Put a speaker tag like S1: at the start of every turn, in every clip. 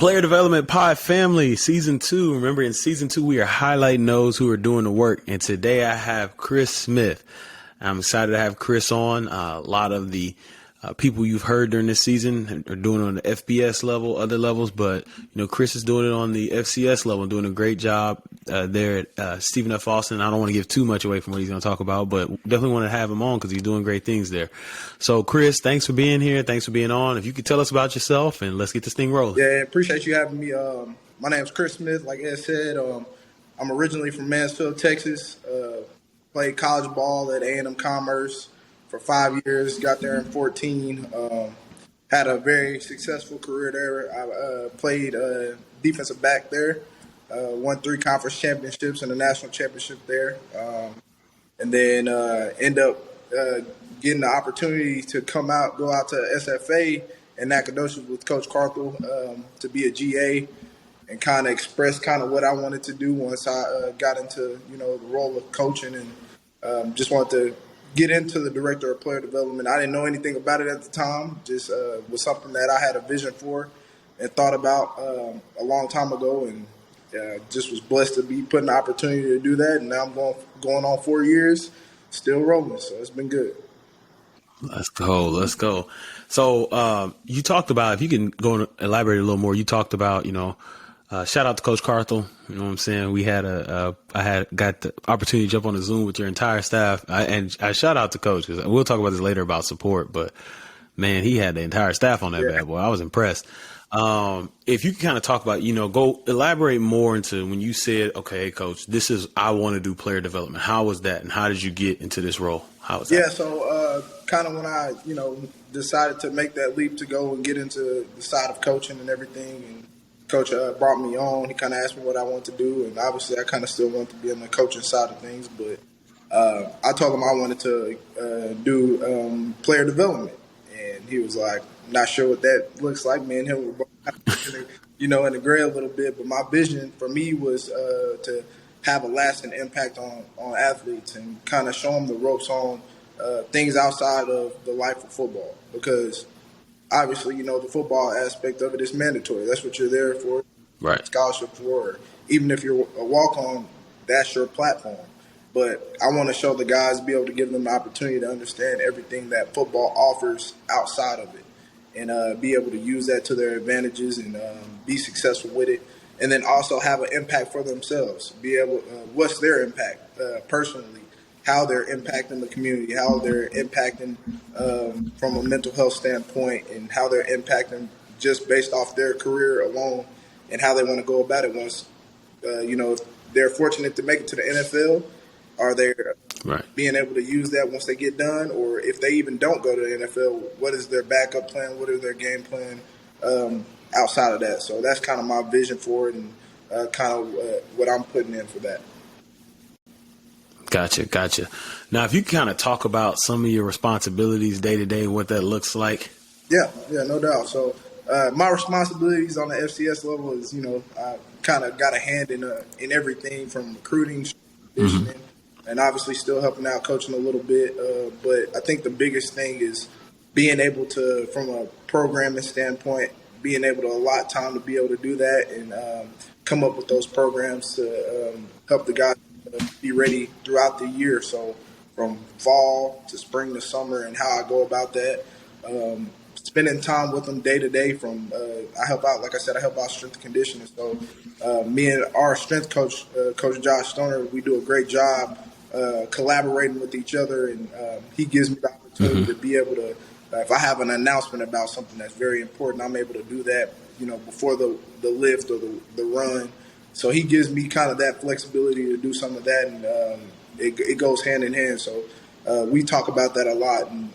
S1: Player Development Pod family, season 2. Remember, in season 2, we are highlighting those who are doing the work. And today I have Chris Smith. I'm excited to have Chris on. A lot of the people you've heard during this season are doing it on the FBS level, other levels, but Chris is doing it on the FCS level, doing a great job there at Stephen F. Austin. I don't want to give too much away from what he's going to talk about, but definitely want to have him on because he's doing great things there. So, Chris, thanks for being here. Thanks for being on. If you could tell us about yourself, and let's get this thing rolling.
S2: Yeah, appreciate you having me. My name's Chris Smith. Like Ed said, I'm originally from Mansfield, Texas. Played college ball at A&M Commerce for 5 years, got there in 14, had a very successful career there. I played defensive back there, won 3 conference championships and a national championship there, and then end up getting the opportunity to go out to SFA in Nacogdoches with Coach Carthel to be a GA and kind of express kind of what I wanted to do once I got into, the role of coaching, and just wanted to get into the director of player development. I didn't know anything about it at the time. Just was something that I had a vision for and thought about a long time ago, and just was blessed to be put an opportunity to do that. And now I'm going on 4 years, still rolling. So it's been good.
S1: Let's go. So you talked about, if you can go and elaborate a little more, you talked about, shout out to Coach Carthel. You know what I'm saying? We had I got the opportunity to jump on a Zoom with your entire staff. I shout out to Coach because we'll talk about this later about support, but man, he had the entire staff on that bad boy. I was impressed. If you can kind of talk about, go elaborate more into when you said, okay, Coach, I want to do player development. How was that? And how did you get into this role? How was that?
S2: Yeah. So, kind of when I, decided to make that leap to go and get into the side of coaching and everything, and Coach brought me on. He kind of asked me what I want to do, and obviously I kind of still want to be on the coaching side of things. But I told him I wanted to do player development, and he was like, "Not sure what that looks like." Me and him were both, in the gray a little bit. But my vision for me was to have a lasting impact on athletes and kind of show them the ropes on things outside of the life of football, because obviously, the football aspect of it is mandatory. That's what you're there for,
S1: right?
S2: Scholarship for, or even if you're a walk-on, that's your platform. But I want to show the guys, be able to give them the opportunity to understand everything that football offers outside of it, and be able to use that to their advantages and be successful with it, and then also have an impact for themselves. Be able, what's their impact personally? How they're impacting the community, how they're impacting from a mental health standpoint, and how they're impacting just based off their career alone, and how they want to go about it once, if they're fortunate to make it to the NFL, are they being able to use that once they get done, or if they even don't go to the NFL, what is their backup plan, what is their game plan outside of that? So that's kind of my vision for it, and kind of what I'm putting in for that.
S1: Gotcha. Now, if you kind of talk about some of your responsibilities day to day, what that looks like.
S2: Yeah, no doubt. So my responsibilities on the FCS level is, I kind of got a hand in everything from recruiting, conditioning, and obviously still helping out coaching a little bit. But I think the biggest thing is being able to, from a programming standpoint, being able to allot time to be able to do that and come up with those programs to help the guys be ready throughout the year. So from fall to spring to summer, and how I go about that, spending time with them day to day. From I help out, like I said, I help out strength and conditioning. So me and our strength coach, Coach Josh Stoner, we do a great job collaborating with each other, and he gives me the opportunity to be able to, if I have an announcement about something that's very important, I'm able to do that, before the lift or the run. So he gives me kind of that flexibility to do some of that, and it goes hand in hand. So we talk about that a lot. And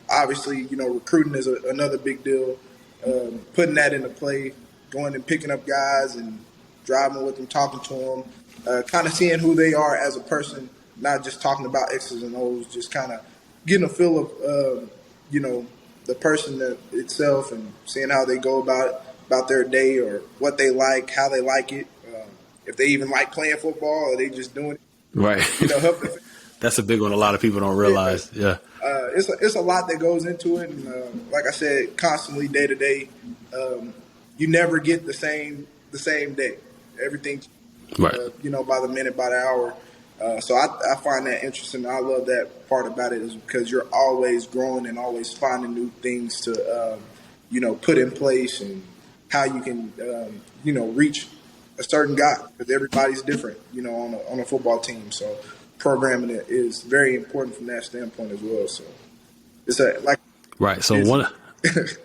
S2: obviously, recruiting is another big deal. Putting that into play, going and picking up guys and driving with them, talking to them, kind of seeing who they are as a person, not just talking about X's and O's, just kind of getting a feel of, the person itself, and seeing how they go about their day, or what they like, how they like it, if they even like playing football, or they just doing it.
S1: Right.
S2: Help
S1: That's a big one. A lot of people don't realize. Yeah.
S2: It's a lot that goes into it, and like I said, constantly day to day, you never get the same day. Everything,
S1: Right.
S2: by the minute, by the hour. So I find that interesting. I love that part about it is because you're always growing and always finding new things to, put in place and how you can, reach a certain guy because everybody's different, on a football team. So programming it is very important from that standpoint as well. So it's
S1: Right. So
S2: busy.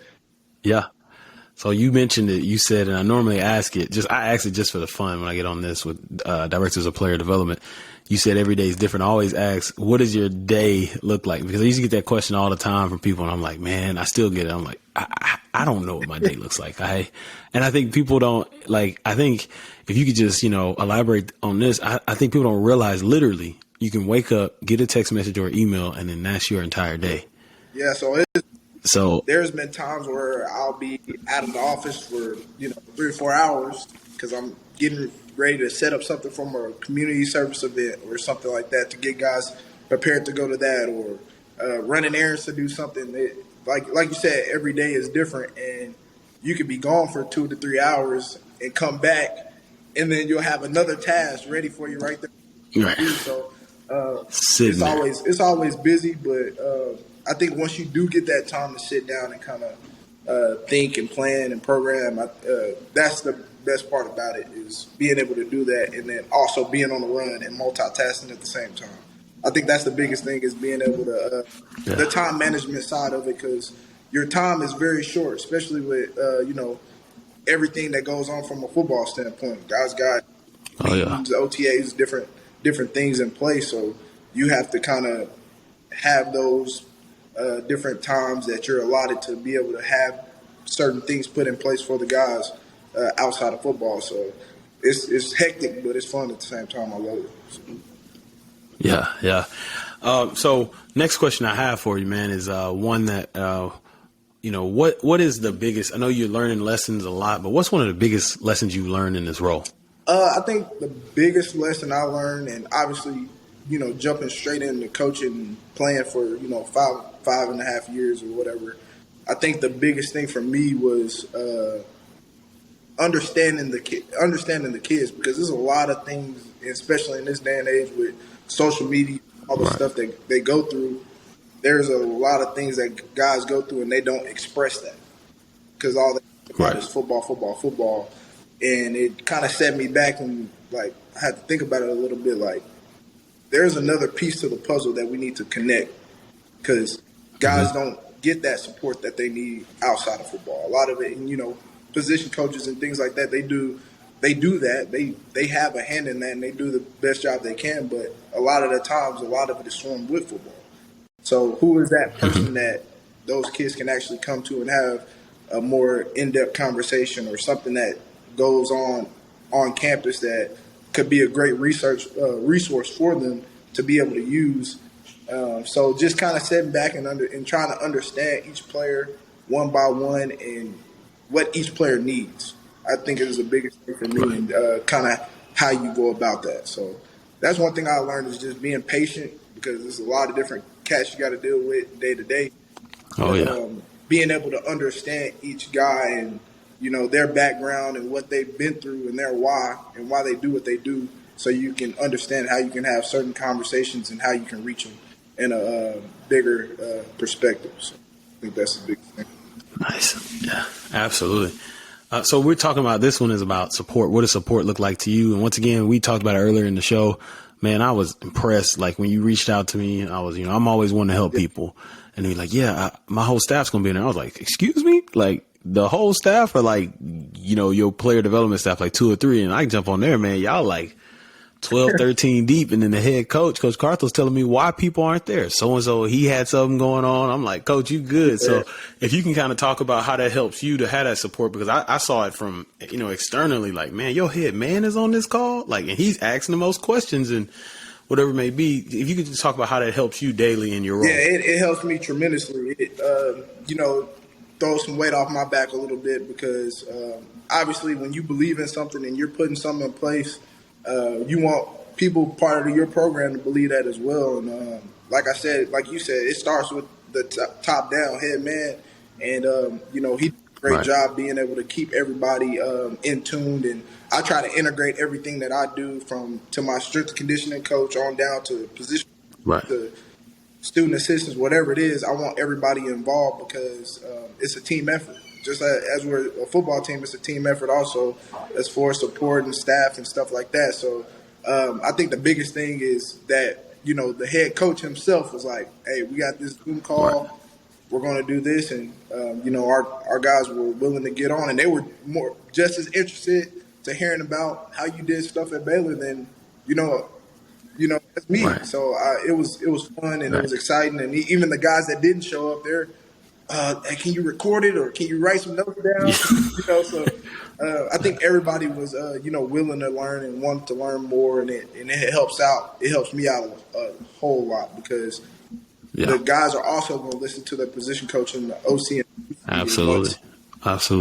S1: yeah. So you mentioned it. You said, and I normally ask it. I ask it just for the fun when I get on this with directors of player development. You said every day is different. I always ask, what does your day look like? Because I used to get that question all the time from people, and I'm like, man, I still get it. I'm like, I don't know what my day looks like. And I think people don't like. I think if you could just elaborate on this, I think people don't realize literally you can wake up, get a text message or email, and then that's your entire day.
S2: Yeah,
S1: So
S2: there's been times where I'll be out of the office for 3 or 4 hours because I'm getting ready to set up something from a community service event or something like that to get guys prepared to go to that, or running errands to do something. Like you said, every day is different, and you could be gone for 2 to 3 hours and come back, and then you'll have another task ready for you right there.
S1: right,
S2: So
S1: sitting there.
S2: it's always busy, but I think once you do get that time to sit down and kind of think and plan and program, that's the best part about it is being able to do that, and then also being on the run and multitasking at the same time. I think that's the biggest thing is being able to the time management side of it, because your time is very short, especially with everything that goes on from a football standpoint. Guys got meetings, OTAs, different things in place, so you have to kind of have those different times that you're allotted to be able to have certain things put in place for the guys outside of football. So it's hectic, but it's fun at the same time. I love it. So.
S1: Yeah. So next question I have for you, man, is one that, what is the biggest, I know you're learning lessons a lot, but what's one of the biggest lessons you learned in this role?
S2: I think the biggest lesson I learned, and obviously, jumping straight into coaching, playing for, 5.5 years or whatever, I think the biggest thing for me was understanding the kids, because there's a lot of things, especially in this day and age with social media, all the stuff that they go through. There's a lot of things that guys go through and they don't express that because all they think about is football. And it kind of set me back and I had to think about it a little bit. Like, there's another piece to the puzzle that we need to connect because guys don't get that support that they need outside of football. A lot of it, and position coaches and things like that, they do that. They have a hand in that and they do the best job they can. But a lot of the times, a lot of it is formed with football. So who is that person that those kids can actually come to and have a more in-depth conversation or something that goes on campus that could be a great resource for them to be able to use. So just kind of sitting back and trying to understand each player one by one and what each player needs, I think is the biggest thing for me, and kind of how you go about that. So that's one thing I learned is just being patient, because there's a lot of different cats you got to deal with day to day. Being able to understand each guy and their background and what they've been through and their why and why they do what they do, so you can understand how you can have certain conversations and how you can reach them in a bigger perspective. So I think that's the big thing.
S1: Nice. Yeah, absolutely. So we're talking about, this one is about support. What does support look like to you? And once again, we talked about it earlier in the show. Man, I was impressed. Like when you reached out to me, I was, I'm always wanting to help people. And they're like, my whole staff's going to be in there. I was like, excuse me? Like the whole staff, or like, your player development staff, like 2 or 3. And I jump on there, man. Y'all like 12, 13 deep. And then the head coach, Coach Carthell's telling me why people aren't there. So-and-so, he had something going on. I'm like, Coach, you good. So if you can kind of talk about how that helps you to have that support, because I saw it from, externally, like, man, your head man is on this call. Like, and he's asking the most questions and whatever it may be. If you could just talk about how that helps you daily in your role.
S2: Yeah, it helps me tremendously. It, throws some weight off my back a little bit, because obviously when you believe in something and you're putting something in place, you want people part of your program to believe that as well. And like you said, it starts with the top down head man, and he did a great job being able to keep everybody in tuned, and I try to integrate everything that I do to my strength and conditioning coach on down to position
S1: Right.
S2: to student assistants, whatever it is. I want everybody involved because it's a team effort. Just as we're a football team, it's a team effort also as far as support and staff and stuff like that. So I think the biggest thing is that, the head coach himself was like, hey, we got this Zoom call.
S1: Right.
S2: We're going to do this. And, our guys were willing to get on, and they were just as interested to hearing about how you did stuff at Baylor than, that's me.
S1: Right.
S2: So it was fun, and
S1: Right.
S2: it was exciting. And even the guys that didn't show up there, hey, can you record it or can you write some notes down? So I think everybody was, willing to learn and wanted to learn more, and it helps out. It helps me out a whole lot because the guys are also going to listen to the position coach and the OC.
S1: Absolutely.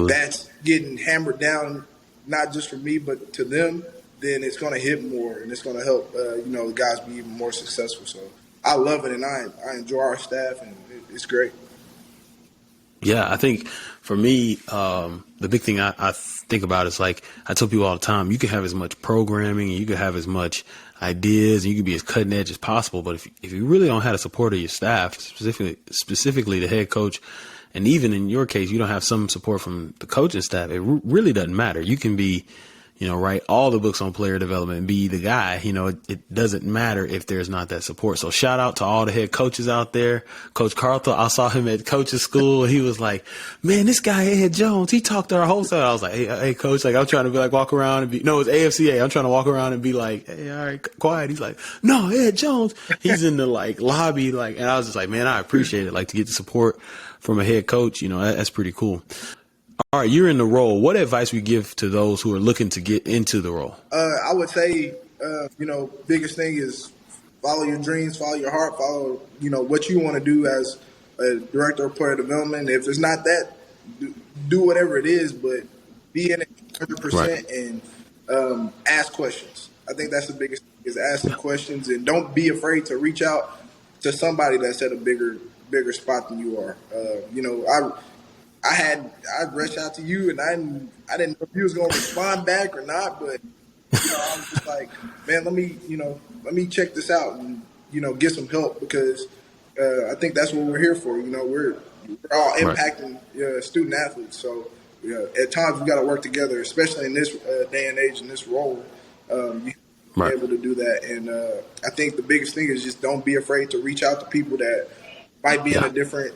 S2: That's getting hammered down, not just for me, but to them. Then it's going to hit more, and it's going to help, the guys be even more successful. So I love it, and I enjoy our staff, and it's great.
S1: Yeah, I think for me, the big thing I think about is, like I tell people all the time, you can have as much programming and you can have as much ideas and you can be as cutting edge as possible. But if you really don't have the support of your staff, specifically the head coach, and even in your case, you don't have some support from the coaching staff, it really doesn't matter. You can be, write all the books on player development and be the guy. It doesn't matter if there's not that support. So shout out to all the head coaches out there. Coach Carthel, I saw him at coach's school. He was like, man, this guy, Ed Jones, he talked to our whole side. I was like, hey, coach, like I'm trying to be like, walk around and be, no, it's AFCA. I'm trying to walk around and be like, hey, all right, quiet. He's like, no, Ed Jones, he's in the like lobby. Like, and I was just like, man, I appreciate it. Like to get the support from a head coach, that's pretty cool. All right, you're in the role. What advice would you give to those who are looking to get into the role?
S2: I would say, biggest thing is follow your dreams, follow your heart, follow, what you want to do as a director of player development. If it's not that, do whatever it is, but be in it 100%
S1: Right.
S2: and ask questions. I think that's the biggest thing is asking questions, and don't be afraid to reach out to somebody that's at a bigger spot than you are. I reached out to you, and I didn't know if you was going to respond back or not, but I was just like, man, let me check this out and get some help because I think that's what we're here for. We're all impacting student athletes, so at times we got to work together, especially in this day and age in this role. You be able to do that, and I think the biggest thing is just don't be afraid to reach out to people that might be in a different,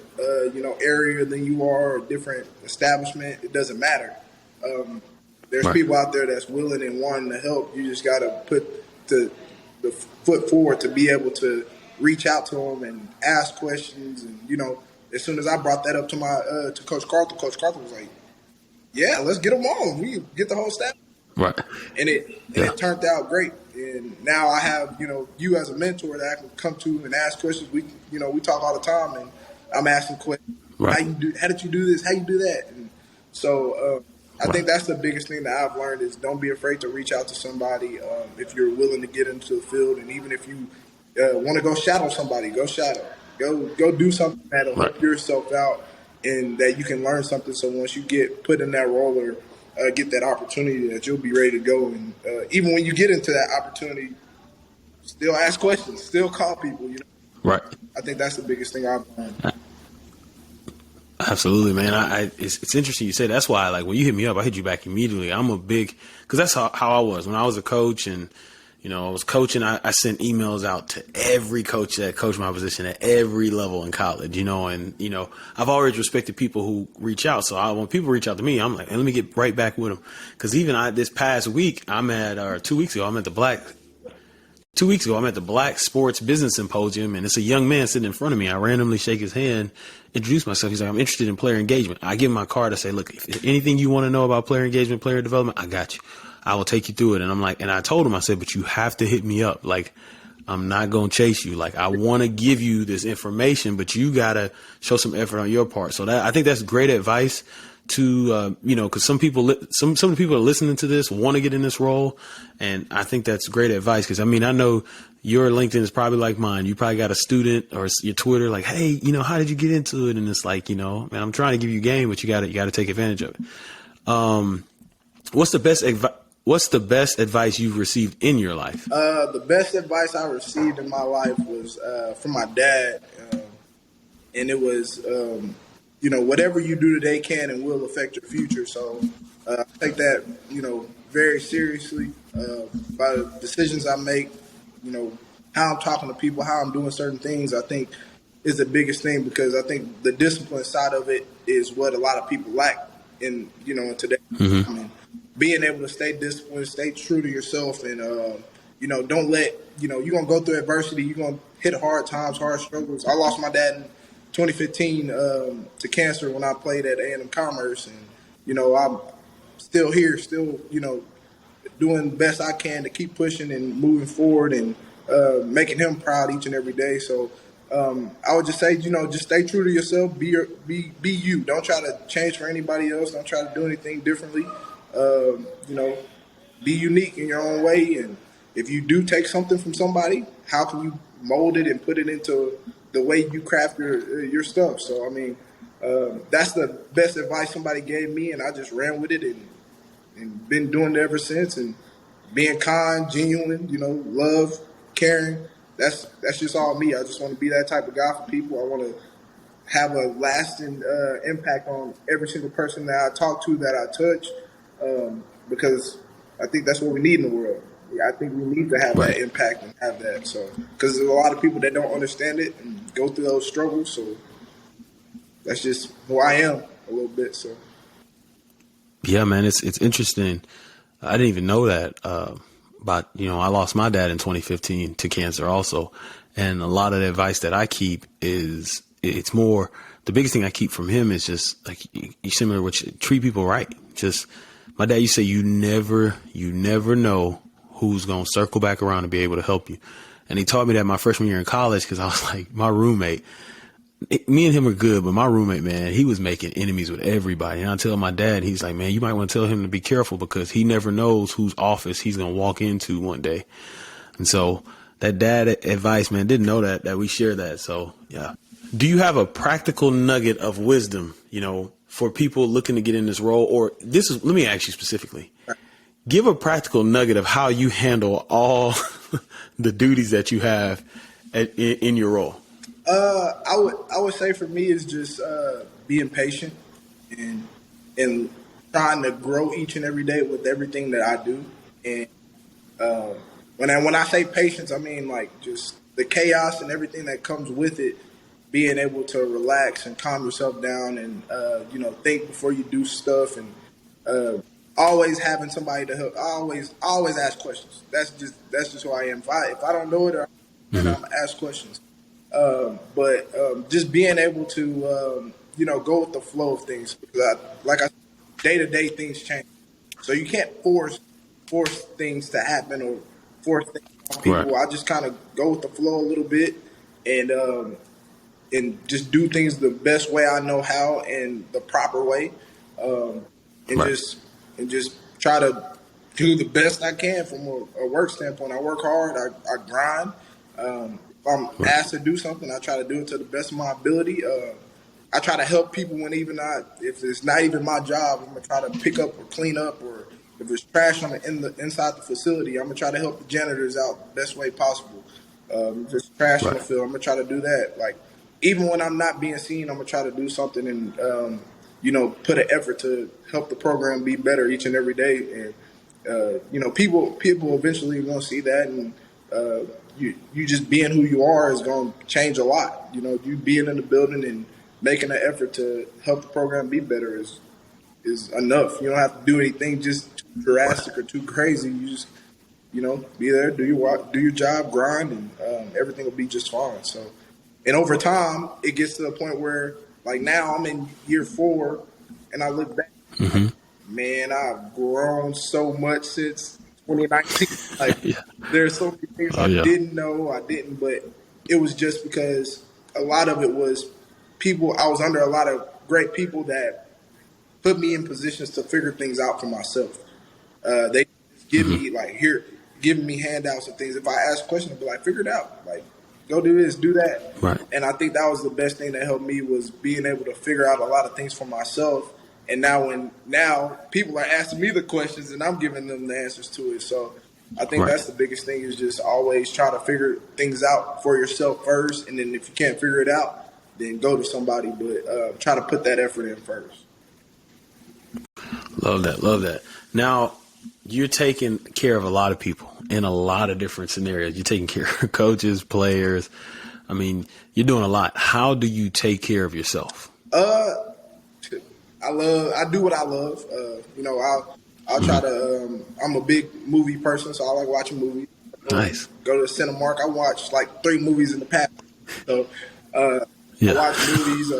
S2: area than you are, a different establishment. It doesn't matter. There's people out there that's willing and wanting to help. You just got to put the foot forward to be able to reach out to them and ask questions. And, as soon as I brought that up to Coach Carthel was like, yeah, let's get them on. We get the whole staff.
S1: Right.
S2: And it turned out great. And now I have, you as a mentor that I can come to and ask questions. We talk all the time, and I'm asking questions.
S1: Right.
S2: How did you do this? How you do that? And so I think that's the biggest thing that I've learned is don't be afraid to reach out to somebody if you're willing to get into the field. And even if you want to go shadow somebody, go shadow. Go do something that'll help yourself out and that you can learn something. So once you get put in that role or get that opportunity, that you'll be ready to go. And even when you get into that opportunity, still ask questions, still call people.
S1: Right.
S2: I think that's the biggest thing I've learned.
S1: Absolutely, man. It's interesting you say that. That's why, like, when you hit me up, I hit you back immediately. I'm a big, because that's how I was when I was a coach, and I was coaching. I sent emails out to every coach that coached my position at every level in college. And I've always respected people who reach out. So when people reach out to me, I'm like, hey, let me get right back with them. Because even this past week, 2 weeks ago, I'm at the Black Sports Business Symposium, and it's a young man sitting in front of me. I randomly shake his hand, introduce myself. He's like, I'm interested in player engagement. I give him my card. I say, look, if anything you want to know about player engagement, player development, I got you. I will take you through it. And I'm like, and I told him, I said, but you have to hit me up. Like, I'm not going to chase you. Like, I want to give you this information, but you got to show some effort on your part. So I think that's great advice to, because some some of the people are listening to this want to get in this role. And I think that's great advice. Cause I know your LinkedIn is probably like mine. You probably got a student or your Twitter like, hey, how did you get into it? And it's like, man, I'm trying to give you game, but you got to take advantage of it. What's the best advice you've received in your life?
S2: The best advice I received in my life was from my dad. And it was, whatever you do today can and will affect your future. So I take that, very seriously by the decisions I make, how I'm talking to people, how I'm doing certain things, I think is the biggest thing, because I think the discipline side of it is what a lot of people lack in today.
S1: Mm-hmm.
S2: I mean, being able to stay disciplined, stay true to yourself, and, don't let, you're going to go through adversity. You're going to hit hard times, hard struggles. I lost my dad in 2015 to cancer when I played at A&M Commerce, and I'm still here, still doing the best I can to keep pushing and moving forward and making him proud each and every day. So I would just say, just stay true to yourself, be you. Don't try to change for anybody else. Don't try to do anything differently. Be unique in your own way. And if you do take something from somebody, how can you mold it and put it into the way you craft your stuff? So, that's the best advice somebody gave me, and I just ran with it and been doing it ever since. And being kind, genuine, love, caring, that's just all me. I just want to be that type of guy for people. I want to have a lasting impact on every single person that I talk to, that I touch, because I think that's what we need in the world. I think we need to have that impact and have that. So, because there's a lot of people that don't understand it and go through those struggles. So that's just who I am a little bit. So.
S1: Yeah, man, it's interesting. I didn't even know that. But I lost my dad in 2015 to cancer also. And a lot of the advice that I keep is, it's more, the biggest thing I keep from him is just like, you similar, which treat people right. Just, my dad used to say, you never know who's going to circle back around and be able to help you. And he taught me that my freshman year in college, because I was like, my roommate, me and him are good, but my roommate, man, he was making enemies with everybody. And I tell my dad, he's like, man, you might want to tell him to be careful, because he never knows whose office he's going to walk into one day. And so that dad advice, man, didn't know that we share that. So, yeah. Do you have a practical nugget of wisdom, for people looking to get in this role? Or let me ask you specifically. Give a practical nugget of how you handle all the duties that you have in your role.
S2: I would say for me is just being patient and trying to grow each and every day with everything that I do. And when I say patience, I mean like just the chaos and everything that comes with it. Being able to relax and calm yourself down and think before you do stuff, and always having somebody to help. Always ask questions. That's just who I am. If I don't know it, then I'm gonna ask questions. But just being able to go with the flow of things. Because like I said, day to day things change, so you can't force things to happen or force things on people.
S1: Right.
S2: I just kind of go with the flow a little bit and just do things the best way I know how and the proper way, just try to do the best I can from a work standpoint. I work hard. I grind. If I'm asked to do something, I try to do it to the best of my ability. I try to help people if it's not even my job, I'm gonna try to pick up or clean up, or if there's trash inside the facility, I'm gonna try to help the janitors out the best way possible. If there's trash on the field, I'm gonna try to do that. Like, even when I'm not being seen, I'm gonna try to do something and put an effort to help the program be better each and every day. And people eventually are gonna see that, and you just being who you are is gonna change a lot. You being in the building and making an effort to help the program be better is enough. You don't have to do anything just too drastic or too crazy. You just be there, do your job, grind, and everything will be just fine. So. And over time, it gets to the point where, like now, I'm in year 4, and I look back, man, I've grown so much since 2019. Like, there's so many things I didn't know, but it was just because a lot of it was people. I was under a lot of great people that put me in positions to figure things out for myself. They just give me giving me handouts and things. If I ask questions, I'll be like, figure it out. Like, go do this, do that.
S1: Right.
S2: And I think that was the best thing that helped me was being able to figure out a lot of things for myself. And now people are asking me the questions and I'm giving them the answers to it. So I think that's the biggest thing is just always try to figure things out for yourself first. And then if you can't figure it out, then go to somebody. But try to put that effort in first.
S1: Love that. Love that. Now, you're taking care of a lot of people in a lot of different scenarios. You're taking care of coaches, players. I mean, you're doing a lot. How do you take care of yourself?
S2: I do what I love. I'll try to. I'm a big movie person, so I like watching movies.
S1: Nice.
S2: Go to the Cinemark. I watched like 3 movies in the past. So I watch movies.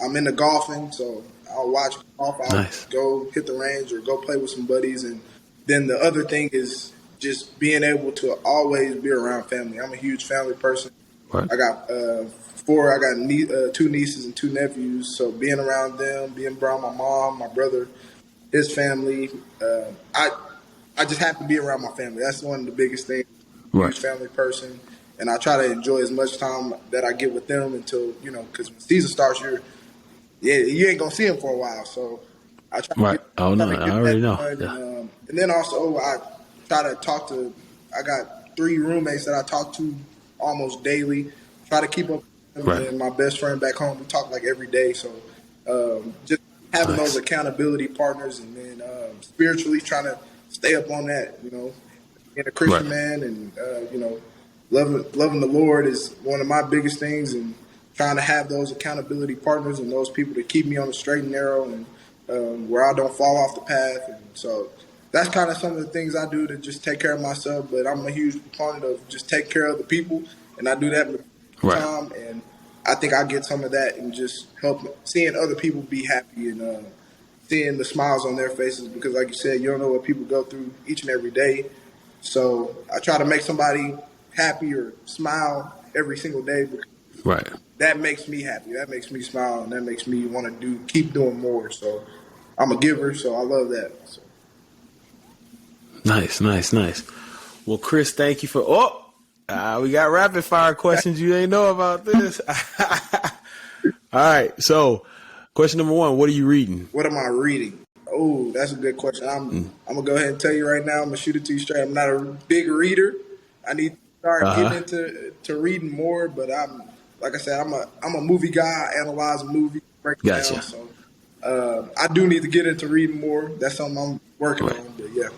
S2: I'm into golfing, so I'll watch golf. I'll go hit the range or go play with some buddies. And then the other thing is just being able to always be around family. I'm a huge family person.
S1: Right.
S2: I got 4. I got 2 nieces and 2 nephews. So being around them, being around my mom, my brother, his family. I just have to be around my family. That's one of the biggest things. I'm a huge family person. And I try to enjoy as much time that I get with them until, because when the season starts, you ain't going to see them for a while. So I try to get
S1: I already know.
S2: Yeah. And then also I try to talk to, I got 3 roommates that I talk to almost daily. Try to keep up with them. And my best friend back home, we talk like every day. So just having those accountability partners and then spiritually trying to stay up on that, being a Christian man and, loving the Lord is one of my biggest things, and trying to have those accountability partners and those people to keep me on the straight and narrow and where I don't fall off the path. And so that's kind of some of the things I do to just take care of myself. But I'm a huge proponent of just take care of the people, and I do that in the time. And I think I get some of that and just help seeing other people be happy and seeing the smiles on their faces, because like you said, you don't know what people go through each and every day. So I try to make somebody happy or smile every single day, because that makes me happy. That makes me smile, and that makes me want to keep doing more. So I'm a giver, so I love that. So.
S1: Nice. Well, Chris, thank you for. We got rapid fire questions. You ain't know about this. All right. So, question number 1: what are you reading?
S2: What am I reading? Oh, that's a good question. I'm gonna go ahead and tell you right now. I'm gonna shoot it to you straight. I'm not a big reader. I need to start getting into reading more. But like I said, I'm a movie guy. I analyze movies, break it down. So I do need to get into reading more. That's something I'm working on. But yeah.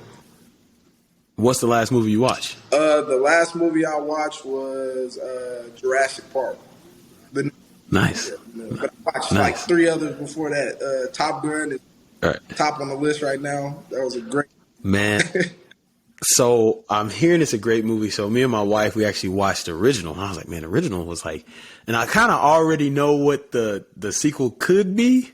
S1: What's the last movie you watched?
S2: The last movie I watched was Jurassic Park.
S1: Nice.
S2: But I watched like 3 others before that. Top Gun is top on the list right now. That was a great
S1: man. So I'm hearing it's a great movie. So me and my wife, we actually watched the original. And I was like, man, the original was like, and I kind of already know what the sequel could be.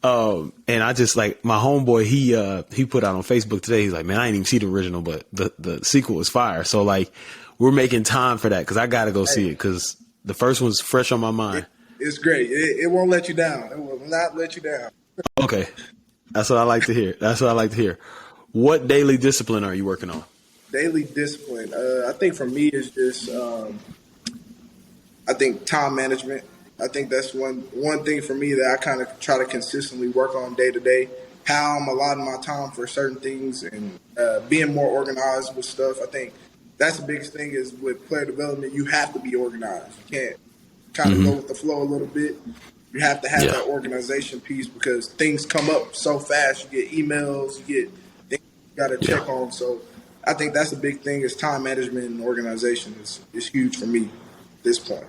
S1: And I just like my homeboy, he put out on Facebook today. He's like, man, I didn't even see the original, but the sequel is fire. So like we're making time for that, because I got to go see it, because the first one's fresh on my mind.
S2: It's great. It won't let you down. It will not let you down.
S1: Okay. That's what I like to hear. What daily discipline are you working on?
S2: Daily discipline. I think for me is just, I think time management. I think that's one thing for me that I kind of try to consistently work on day to day. How I'm allotting my time for certain things and being more organized with stuff. I think that's the biggest thing is with player development. You have to be organized. You can't kind of go with the flow a little bit. You have to have that organization piece, because things come up so fast. You get emails, you get things you got to check on. So I think that's a big thing is time management and organization is huge for me at this point.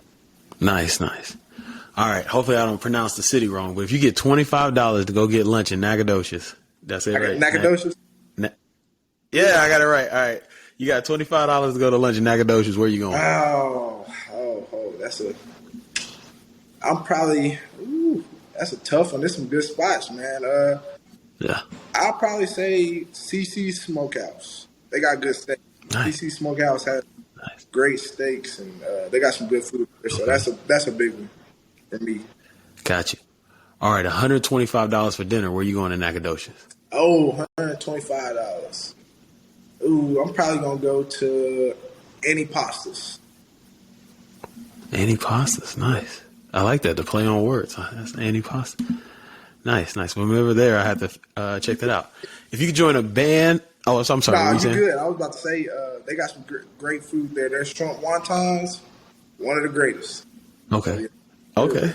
S2: Nice.
S1: All right. Hopefully I don't pronounce the city wrong, but if you get $25 to go get lunch in Nacogdoches, that's it, right?
S2: Nacogdoches?
S1: Yeah, I got it right. All right. You got $25 to go to lunch in Nacogdoches. Where you going?
S2: Oh, that's a tough one. There's some good spots, man. I'll probably say CC Smokehouse. They got good steaks.
S1: Nice.
S2: CC Smokehouse has great steaks, and they got some good food there. So that's a big one for me.
S1: Got you. All right, $125 for dinner. Where you going in Nacogdoches?
S2: Oh, $125. Ooh, I'm probably gonna go to Any Pastas.
S1: Annie Pastas, nice. I like that. The play on words. That's Annie Pasta. Nice, nice. When we were there, I had to check that out. If you could join a band. Oh, so I'm sorry.
S2: Nah,
S1: What were you
S2: you
S1: saying?
S2: good. I was about to say they got some great food there. Their shrimp wontons, one of the greatest. So,
S1: Okay.
S2: yeah,
S1: Okay.
S2: good.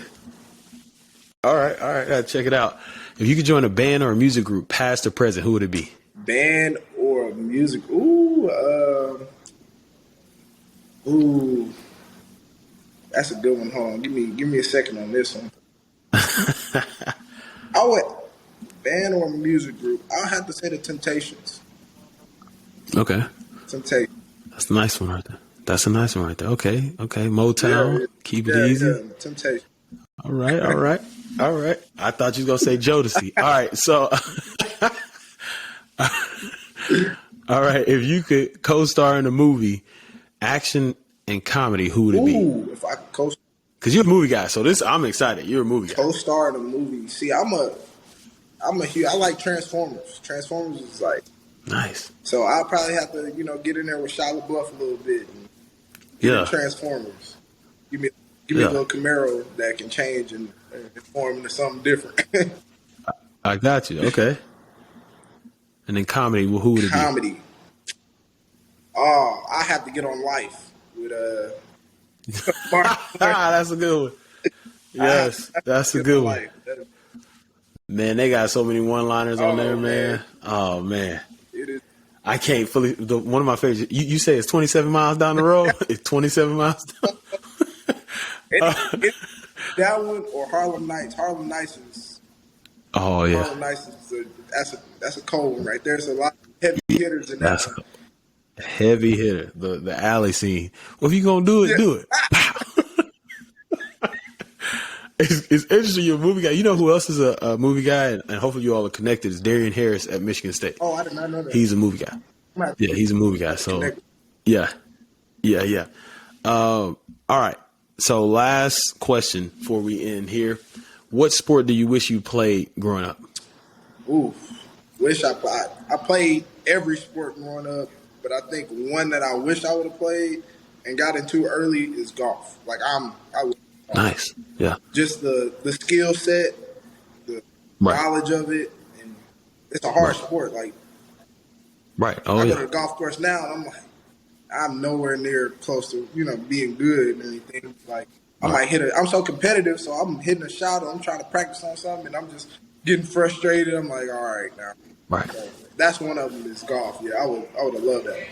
S1: All right. All right. Gotta check it out. If you could join a band or a music group, past or present, who would it be?
S2: Band or music? Ooh, that's a good one. Hold on, give me a second on this one. I would band or music group. I'll have to say the Temptations.
S1: Okay.
S2: Temptations.
S1: That's a nice one right there. That's a nice one right there. Okay. Okay. Motown.
S2: Yeah,
S1: Keep it
S2: yeah,
S1: easy.
S2: yeah. Temptations.
S1: All right. All right. All right. I thought you was going to say Jodeci. All right. So, all right. If you could co-star in a movie, action and comedy, who would it be?
S2: Ooh, if I could
S1: Because you're a movie guy. So I'm excited. You're a movie guy.
S2: co-star in a movie. See, I'm a huge. I like Transformers. Transformers is like
S1: Nice.
S2: so. I'll probably have to get in there with Shia LaBeouf a little bit. And
S1: Yeah.
S2: Transformers. Give me a
S1: Yeah.
S2: little Camaro that can change and form into something different.
S1: I got you. Okay. And then comedy, well, who would it be?
S2: Comedy. Oh, I have to get on Life with Mark.
S1: That's a good one. Yes, that's a good one. Man, they got so many one-liners on there, man. Oh, man.
S2: It is.
S1: I can't fully. One of my favorites. You say it's 27 miles down the road. It's 27 miles down.
S2: That one or Harlem Nights. Harlem Nights is.
S1: Oh yeah.
S2: Harlem Nights is that's a cold one right there. There's a lot of heavy hitters in that.
S1: That's a heavy hitter. The alley scene. Well, if you gonna do it, do it. It's interesting. You're a movie guy. You know who else is a movie guy, and hopefully you all are connected. Is Darian Harris at Michigan State.
S2: Oh, I did not know that.
S1: He's a movie guy. Yeah, he's a movie guy. So yeah. All right. So last question before we end here. What sport do you wish you played growing up?
S2: Ooh, wish I played every sport growing up, but I think one that I wish I would have played and got into early is golf. Like I would.
S1: Nice. Yeah.
S2: Just the skill set, the knowledge of it, and it's a hard sport. Like
S1: right. Oh
S2: I
S1: yeah.
S2: go to the golf course now, and I'm like, I'm nowhere near close to being good and anything. Like I might hit I'm so competitive, so I'm hitting a shot or I'm trying to practice on something, and I'm just getting frustrated. I'm like, all right now.
S1: Right.
S2: So that's one of them is golf. Yeah, I would have loved that.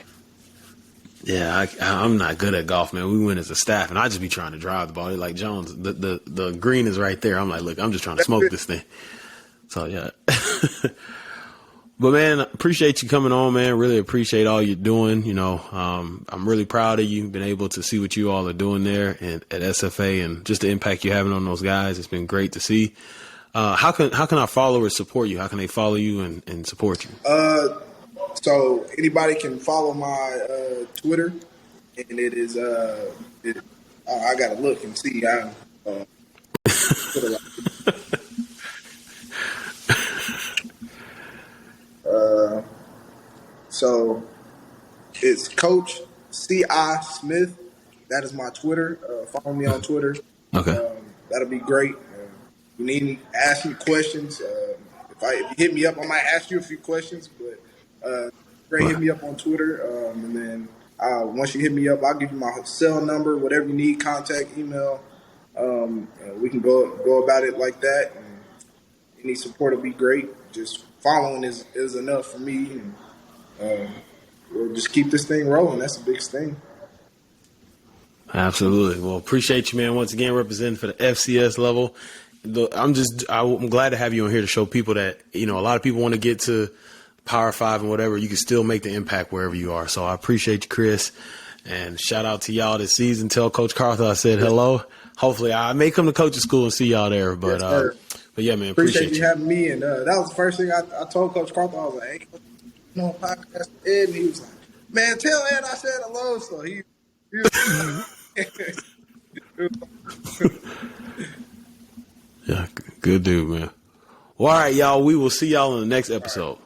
S1: Yeah, I'm not good at golf, man. We went as a staff, and I just be trying to drive the ball. Like Jones, the green is right there. I'm like, look, I'm just trying to smoke this thing. So yeah. But man, appreciate you coming on, man. Really appreciate all you're doing. I'm really proud of you. Been able to see what you all are doing there at SFA and just the impact you're having on those guys. It's been great to see. How can our followers support you? How can they follow you and support you?
S2: So anybody can follow my Twitter, and it is I gotta look and see. So it's Coach C.I. Smith. That is my Twitter. Follow me on Twitter.
S1: Okay.
S2: That'll be great. You need to ask me questions. If you hit me up, I might ask you a few questions. But hit me up on Twitter, and then once you hit me up, I'll give you my cell number, whatever you need, contact, email. We can go about it like that. And any support will be great. Just following is enough for me, and we'll just keep this thing rolling. That's the biggest thing.
S1: Absolutely. Well, appreciate you, man. Once again, representing for the FCS level. I'm glad to have you on here to show people that, a lot of people want to get to Power 5 and whatever. You can still make the impact wherever you are. So I appreciate you, Chris. And shout out to y'all this season. Tell Coach Carter I said hello. Hopefully I may come to coaching school and see y'all there. But yeah, man, appreciate
S2: you having me. And that was the first thing I told Coach Carter. I was like, hey, podcast Ed. And he was like, man, tell Ed I said hello. So he was
S1: Yeah, good dude, man. Well, all right, y'all. We will see y'all in the next
S2: All right.
S1: episode.